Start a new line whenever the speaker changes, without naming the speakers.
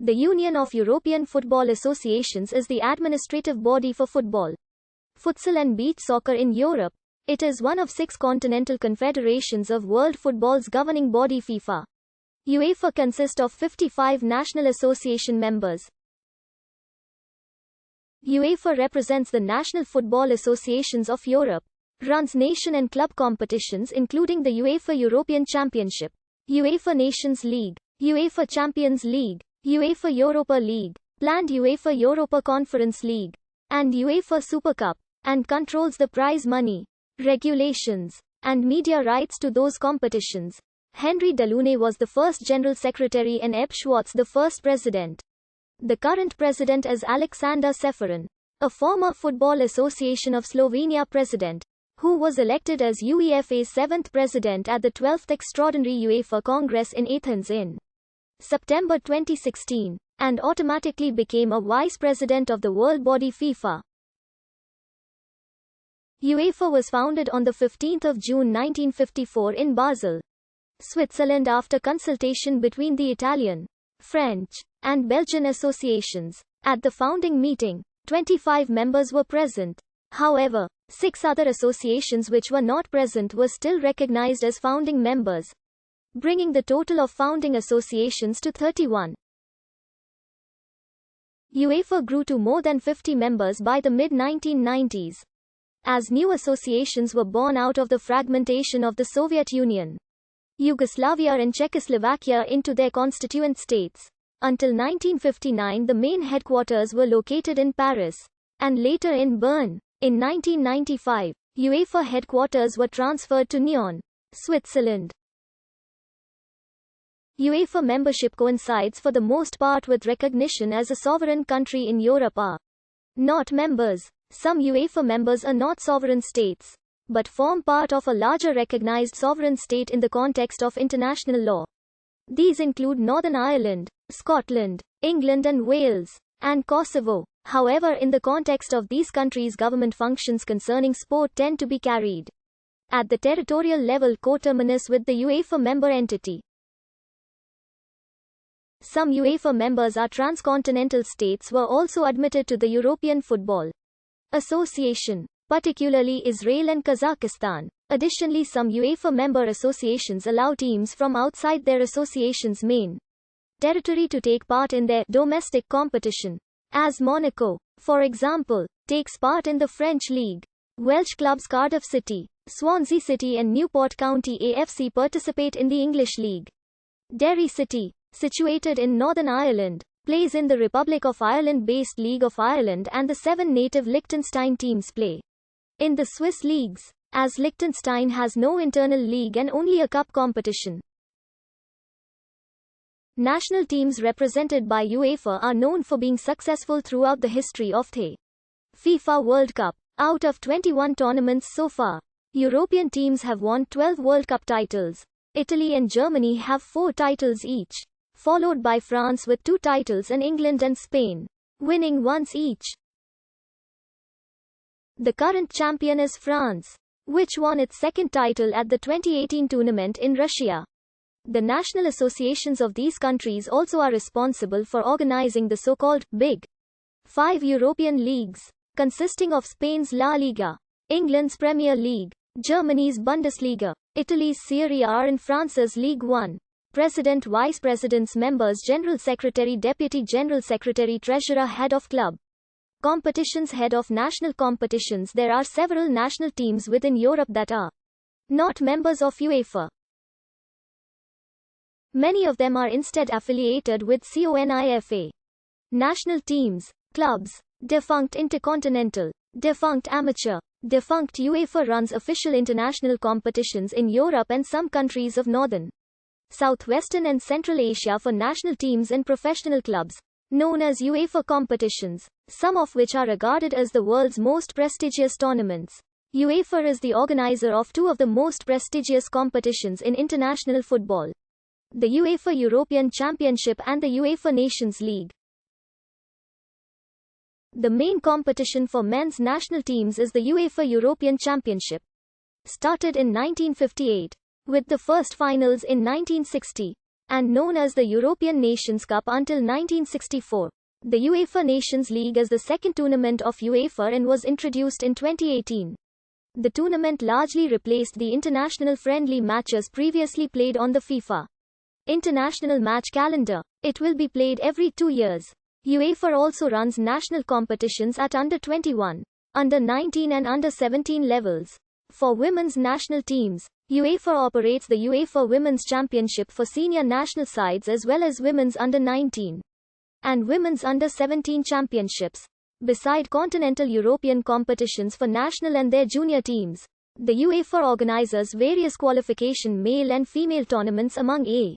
The Union of European Football Associations is the administrative body for football, futsal and beach soccer in Europe. It is one of 6 continental confederations of world football's governing body FIFA. UEFA consists of 55 national association members. UEFA represents the national football associations of Europe, runs nation and club competitions including the UEFA European Championship, UEFA Nations League, UEFA Champions League, UEFA Europa League, planned UEFA Europa Conference League, and UEFA Super Cup, and controls the prize money, regulations, and media rights to those competitions. Henri Delaunay was the first General Secretary and Eb Schwartz the first President. The current President is Alexander Seferin, a former Football Association of Slovenia President, who was elected as UEFA's 7th President at the 12th Extraordinary UEFA Congress in Athens in September 2016, and automatically became a Vice President of the world body FIFA. UEFA was founded on 15 June 1954 in Basel, Switzerland after consultation between the Italian, French, and Belgian associations. At the founding meeting, 25 members were present. However, 6 other associations which were not present were still recognized as founding members, bringing the total of founding associations to 31. UEFA grew to more than 50 members by the mid-1990s, as new associations were born out of the fragmentation of the Soviet Union, Yugoslavia and Czechoslovakia into their constituent states. Until 1959 the main headquarters were located in Paris, and later in Bern. In 1995, UEFA headquarters were transferred to Nyon, Switzerland. UEFA membership coincides for the most part with recognition as a sovereign country in Europe are not members. Some UEFA members are not sovereign states, but form part of a larger recognized sovereign state in the context of international law. These include Northern Ireland, Scotland, England and Wales, and Kosovo. However, in the context of these countries, government functions concerning sport tend to be carried at the territorial level coterminous with the UEFA member entity. Some UEFA members are transcontinental states were also admitted to the European Football Association, particularly Israel and Kazakhstan. Additionally, some UEFA member associations allow teams from outside their association's main territory to take part in their domestic competition, as Monaco, for example, takes part in the French League. Welsh clubs Cardiff City, Swansea City and Newport County AFC participate in the English League. Derry City, situated in Northern Ireland, plays in the Republic of Ireland-based League of Ireland, and the 7 native Liechtenstein teams play in the Swiss leagues, as Liechtenstein has no internal league and only a cup competition. National teams represented by UEFA are known for being successful throughout the history of the FIFA World Cup. Out of 21 tournaments so far, European teams have won 12 World Cup titles. Italy and Germany have 4 titles each, followed by France with 2 titles and England and Spain winning once each. The current champion is France, which won its 2nd title at the 2018 tournament in Russia. The national associations of these countries also are responsible for organizing the so-called Big 5 European leagues, consisting of Spain's La Liga, England's Premier League, Germany's Bundesliga, Italy's Serie A and France's Ligue 1. President, Vice Presidents, Members, General Secretary, Deputy General Secretary, Treasurer, Head of Club Competitions, Head of National Competitions. There are several national teams within Europe that are not members of UEFA. Many of them are instead affiliated with CONIFA. National teams, clubs, defunct intercontinental, defunct amateur, defunct. UEFA runs official international competitions in Europe and some countries of Northern, Southwestern and Central Asia for national teams and professional clubs, known as UEFA competitions, some of which are regarded as the world's most prestigious tournaments. UEFA is the organizer of 2 of the most prestigious competitions in international football: the UEFA European Championship and the UEFA Nations League. The main competition for men's national teams is the UEFA European Championship. Started in 1958, with the first finals in 1960, and known as the European Nations Cup until 1964. The UEFA Nations League is the second tournament of UEFA and was introduced in 2018. The tournament largely replaced the international friendly matches previously played on the FIFA international match calendar. It will be played every 2 years. UEFA also runs national competitions at under 21, under 19 and under 17 levels. For women's national teams, UEFA operates the UEFA Women's Championship for senior national sides as well as women's under 19 and women's under 17 championships. Beside continental European competitions for national and their junior teams, the UEFA organizes various qualification male and female tournaments among A